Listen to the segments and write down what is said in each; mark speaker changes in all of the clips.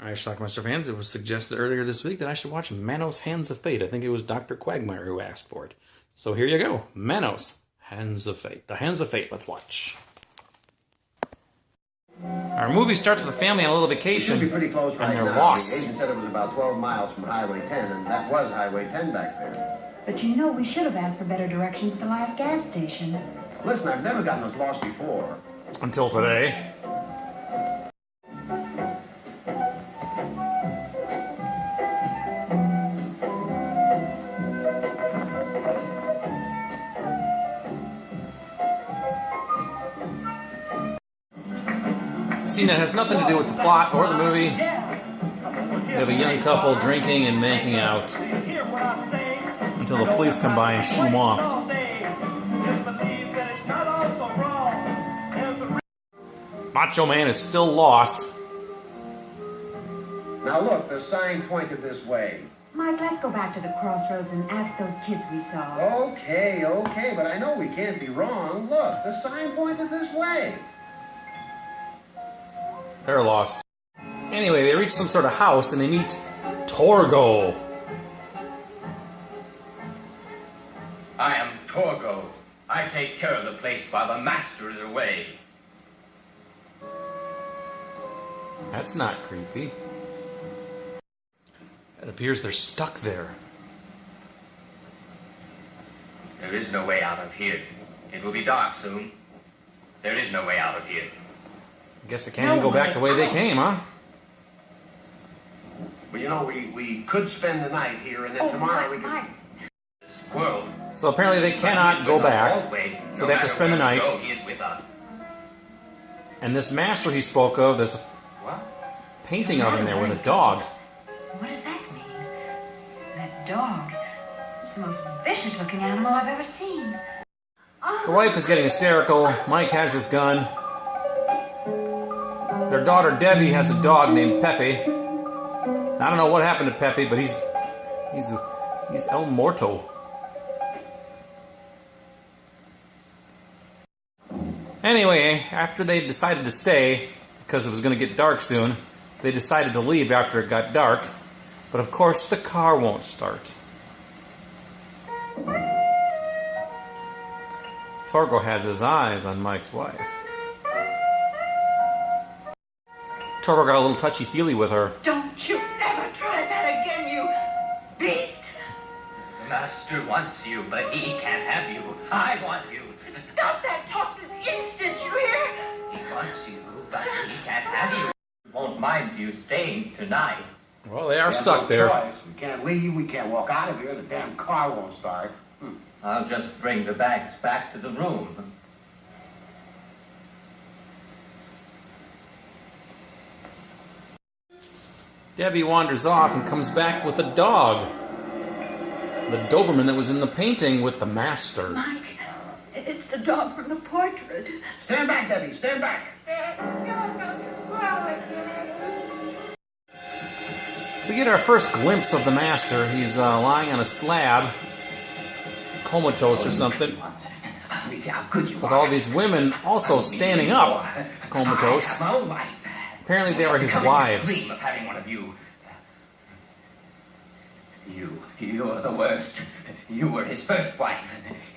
Speaker 1: Alright, Schlockmeister fans, it was suggested earlier this week that I should watch MANOS Hands of Fate. I think it was Dr. Quagmire who asked for it. So here you go. MANOS Hands of Fate. The Hands of Fate. Let's watch. Our movie starts with a family on a little vacation,
Speaker 2: be pretty close right
Speaker 1: and they're
Speaker 2: now.
Speaker 1: lost.
Speaker 2: The agent said it was about 12 miles from Highway 10, and that was Highway 10 back there.
Speaker 3: But you know, we should have asked for better directions at the last gas station.
Speaker 2: Listen, I've never gotten us lost before.
Speaker 1: Until today. A scene that has nothing to do with the plot or the movie. We have a young couple drinking and making out until the police come by and shoo them off. Macho Man is still lost.
Speaker 2: Now look, the sign pointed this way.
Speaker 3: Mike, let's go back to the crossroads and ask those kids we saw.
Speaker 2: Okay, but I know we can't be wrong. Look, the sign pointed this way.
Speaker 1: They're lost. Anyway, they reach some sort of house and they meet Torgo.
Speaker 4: I am Torgo. I take care of the place while the master is away.
Speaker 1: That's not creepy. It appears they're stuck there.
Speaker 4: There is no way out of here. It will be dark soon. There is no way out of here.
Speaker 1: I guess they can't go back the way they came, huh?
Speaker 2: Well, you know, we could spend the night here, and then tomorrow we could...
Speaker 4: This world.
Speaker 1: So apparently they cannot go back, so they have to spend the night.
Speaker 4: He is with us.
Speaker 1: And this master he spoke of, there's a painting of him there with a dog.
Speaker 3: What does that mean? That dog is the most vicious looking animal I've ever seen.
Speaker 1: The wife is getting hysterical. Mike has his gun. Their daughter Debbie has a dog named Pepe. I don't know what happened to Pepe, but he's El Morto. Anyway, after they decided to stay, because it was going to get dark soon, they decided to leave after it got dark. But of course, the car won't start. Torgo has his eyes on Mike's wife. Torgo got a little touchy-feely with her.
Speaker 3: Don't you ever try that again, you beast!
Speaker 4: The master wants you, but he can't have you. I want you.
Speaker 3: Stop that talk this instant, you hear?
Speaker 4: He wants you, but he can't have you. Won't mind you staying tonight.
Speaker 1: Well, they are stuck there.
Speaker 2: We can't leave, we can't walk out of here, the damn car won't start.
Speaker 4: I'll just bring the bags back to the room.
Speaker 1: Debbie wanders off and comes back with a dog. The Doberman that was in the painting with the master.
Speaker 3: Mike, it's the dog from the portrait.
Speaker 2: Stand back, Debbie, stand back.
Speaker 1: We get our first glimpse of the master. He's lying on a slab, comatose or something, with all these women also standing up, comatose. Apparently they are his wives.
Speaker 4: Of having one of you. You are the worst. You were his first wife.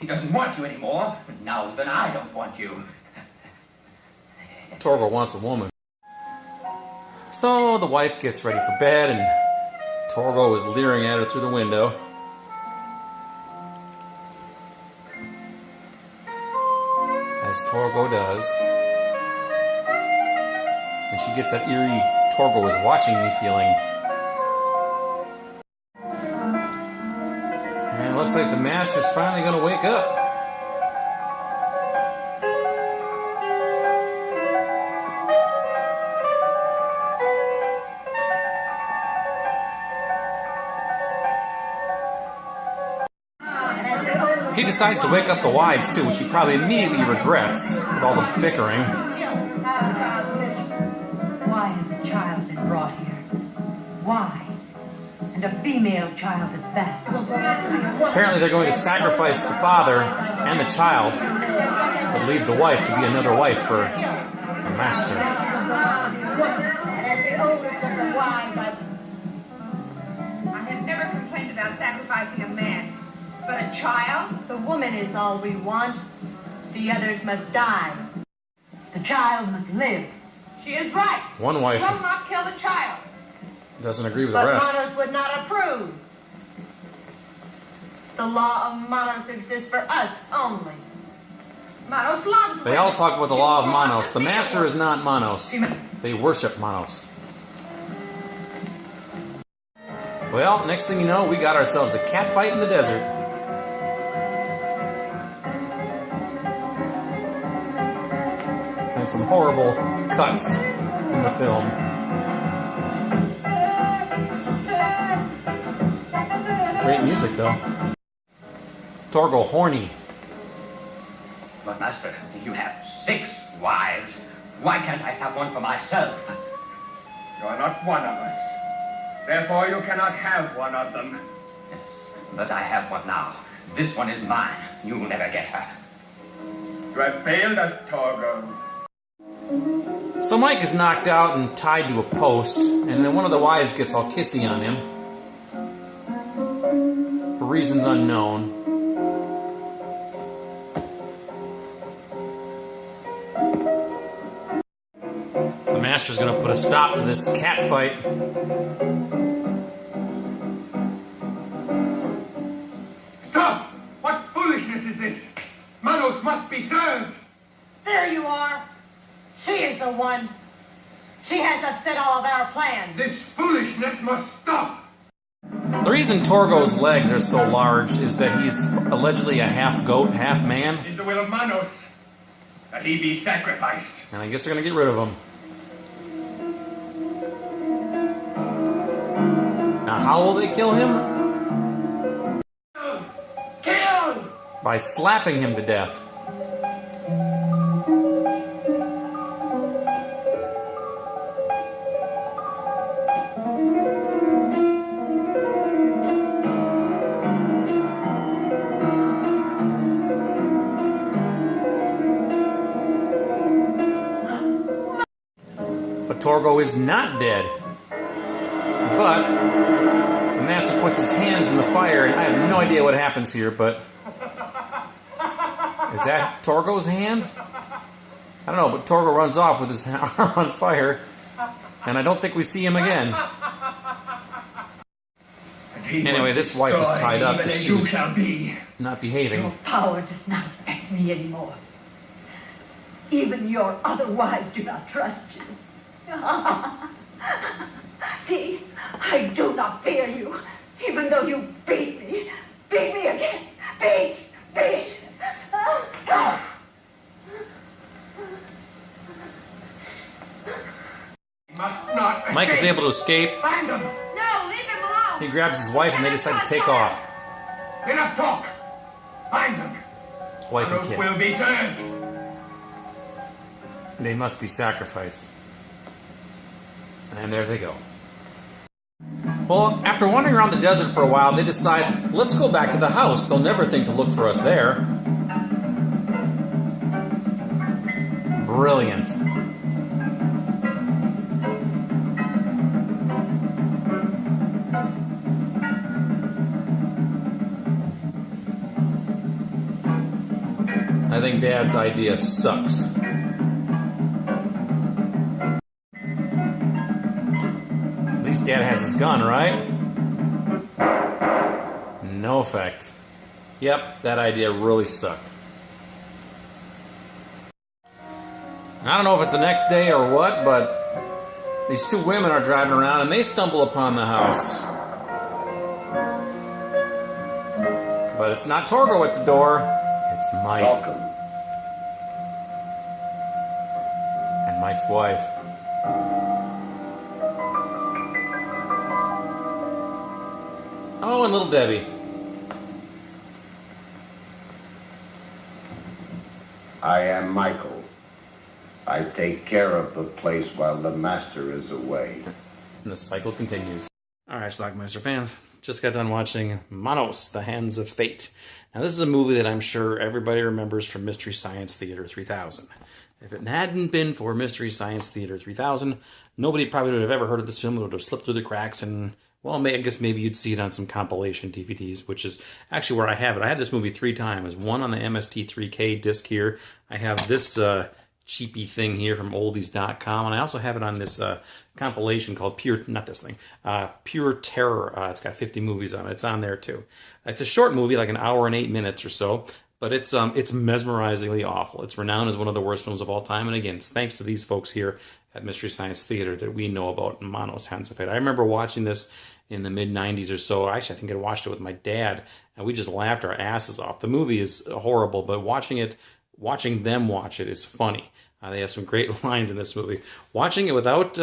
Speaker 4: He doesn't want you anymore. Now then I don't want you.
Speaker 1: Torgo wants a woman. So the wife gets ready for bed and Torgo is leering at her through the window. As Torgo does. And she gets that eerie Torgo is watching me feeling. And it looks like the master's finally going to wake up. He decides to wake up the wives too, which he probably immediately regrets with all the bickering.
Speaker 3: Why has a child been brought here? Why? And a female child at that.
Speaker 1: Apparently they're going to sacrifice the father and the child, but leave the wife to be another wife for the master.
Speaker 5: the oldest of the wives.
Speaker 3: I have never complained about sacrificing a man, but a child?
Speaker 5: The woman is all we want. The others must die. The child must live.
Speaker 3: She is right.
Speaker 1: One wife
Speaker 3: Will not kill the child.
Speaker 1: doesn't agree with the
Speaker 5: But
Speaker 1: rest.
Speaker 5: Manos would not approve. The law of Manos exists for us only.
Speaker 3: Manos loves
Speaker 1: They all
Speaker 3: women.
Speaker 1: talk about the law of
Speaker 3: She will not
Speaker 1: Manos. The
Speaker 3: deceive
Speaker 1: master
Speaker 3: her.
Speaker 1: is not Manos. They worship Manos. Well, next thing you know, we got ourselves a cat fight in the desert. And some horrible cuts in the film. Great music, though. Torgo, horny.
Speaker 4: But, Master, you have 6 wives. Why can't I have one for myself?
Speaker 2: You are not one of us. Therefore, you cannot have one of them.
Speaker 4: Yes, but I have one now. This one is mine. You'll never get her.
Speaker 2: You have failed us, Torgo.
Speaker 1: So Mike is knocked out and tied to a post, and then one of the wives gets all kissy on him. For reasons unknown. The master's gonna put a stop to this cat fight.
Speaker 2: Stop! What foolishness is this? Manos must be served.
Speaker 5: There you are. She is the one. She has upset all of our plans.
Speaker 2: This foolishness must stop.
Speaker 1: The reason Torgo's legs are so large is that he's allegedly a half goat, half man,
Speaker 2: It is the will of Manos that he be sacrificed.
Speaker 1: and I guess they're gonna get rid of him. Now, how will they kill him?
Speaker 2: Kill!
Speaker 1: By slapping him to death. But Torgo is not dead. But the master puts his hands in the fire, and I have no idea what happens here, but is that Torgo's hand? I don't know, but Torgo runs off with his arm on fire, and I don't think we see him again. Anyway, this wife is tied up because she was not behaving.
Speaker 5: Power does not affect me anymore. Even your other wives do not trust you. See, I do not fear you, even though you beat me. Beat me again. Beat.
Speaker 1: Mike is able to escape.
Speaker 2: Find them.
Speaker 3: No, leave him alone.
Speaker 1: He grabs his wife, and they decide to take off.
Speaker 2: Enough talk. Find them.
Speaker 1: Wife and
Speaker 2: Manos
Speaker 1: kid.
Speaker 2: will be served.
Speaker 1: They must be sacrificed. And there they go. Well, after wandering around the desert for a while, they decide, let's go back to the house. They'll never think to look for us there. Brilliant. I think Dad's idea sucks. At least Dad has his gun, right? No effect. Yep, that idea really sucked. I don't know if it's the next day or what, but these 2 women are driving around and they stumble upon the house. But it's not Torgo at the door, it's Mike.
Speaker 2: Welcome.
Speaker 1: And Mike's wife. Oh, and little Debbie.
Speaker 6: I am Michael. I take care of the place while the master is away.
Speaker 1: And the cycle continues. Alright, Schlockmeister fans, just got done watching MANOS, The Hands of Fate. Now, this is a movie that I'm sure everybody remembers from Mystery Science Theater 3000. If it hadn't been for Mystery Science Theater 3000, nobody probably would have ever heard of this film. It would have slipped through the cracks, and, well, I guess maybe you'd see it on some compilation DVDs, which is actually where I have it. I had this movie 3 times. One on the MST3K disc here. I have this cheapy thing here from oldies.com, and I also have it on this compilation called Pure Terror. It's got 50 movies on it. It's on there too. It's a short movie, like an hour and 8 minutes or so, but it's mesmerizingly awful. It's renowned as one of the worst films of all time, and again, it's thanks to these folks here at Mystery Science Theater that we know about MANOS, Hands of Fate. I remember watching this in the mid-90s or so. Actually, I think I watched it with my dad, and we just laughed our asses off. The movie is horrible, but watching them watch it is funny. They have some great lines in this movie. Watching it without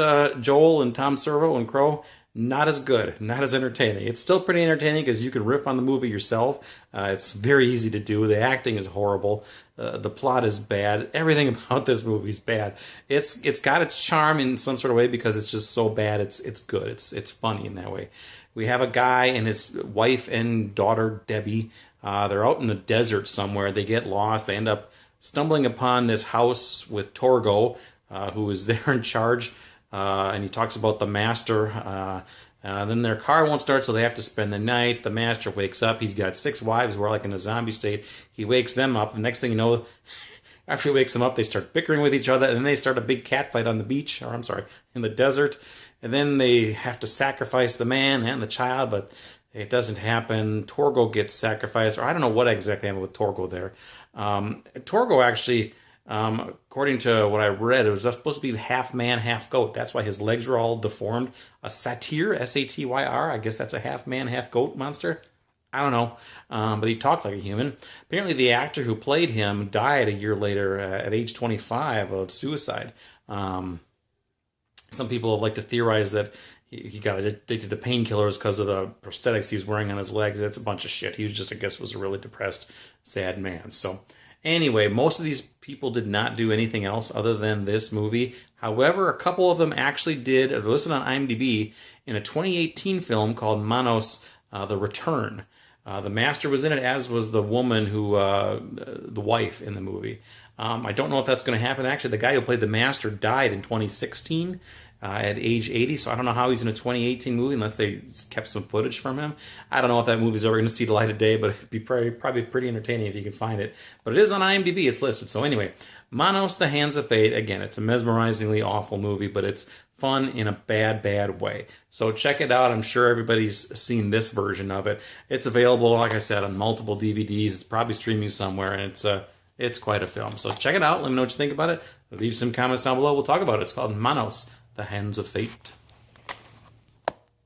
Speaker 1: Joel and Tom Servo and Crow, not as good, not as entertaining. It's still pretty entertaining because you can riff on the movie yourself. It's very easy to do. The acting is horrible. The plot is bad. Everything about this movie is bad. It's got its charm in some sort of way because it's just so bad. It's good. It's funny in that way. We have a guy and his wife and daughter, Debbie. They're out in the desert somewhere. They get lost. They end up stumbling upon this house with Torgo, who is there in charge, and he talks about the master. Then their car won't start, so they have to spend the night. The master wakes up. He's got 6 wives who are like in a zombie state. He wakes them up. The next thing you know, after he wakes them up, they start bickering with each other, and then they start a big cat fight on the beach, or I'm sorry, in the desert. And then they have to sacrifice the man and the child, but it doesn't happen. Torgo gets sacrificed, or I don't know what exactly happened with Torgo there. Torgo actually, according to what I read, it was supposed to be half man, half goat. That's why his legs were all deformed. A satyr, S-A-T-Y-R, I guess that's a half man, half goat monster. I don't know, but he talked like a human. Apparently the actor who played him died a year later at age 25 of suicide. Some people like to theorize that he got addicted to painkillers because of the prosthetics he was wearing on his legs. That's a bunch of shit. He was just, I guess, was a really depressed, sad man. So anyway, most of these people did not do anything else other than this movie. However, a couple of them actually did, they're listed on IMDb, in a 2018 film called MANOS, The Return. The master was in it, as was the woman who, the wife in the movie. I don't know if that's going to happen. Actually, the guy who played the master died in 2016 at age 80, so I don't know how he's in a 2018 movie unless they kept some footage from him. I don't know if that movie's ever going to see the light of day, but it'd be probably pretty entertaining if you can find it. But it is on IMDb. It's listed. So anyway, MANOS, The Hands of Fate. Again, it's a mesmerizingly awful movie, but it's fun in a bad, bad way. So check it out. I'm sure everybody's seen this version of it. It's available, like I said, on multiple DVDs. It's probably streaming somewhere, and it's quite a film. So check it out. Let me know what you think about it. Leave some comments down below. We'll talk about it. It's called MANOS, The Hands of Fate.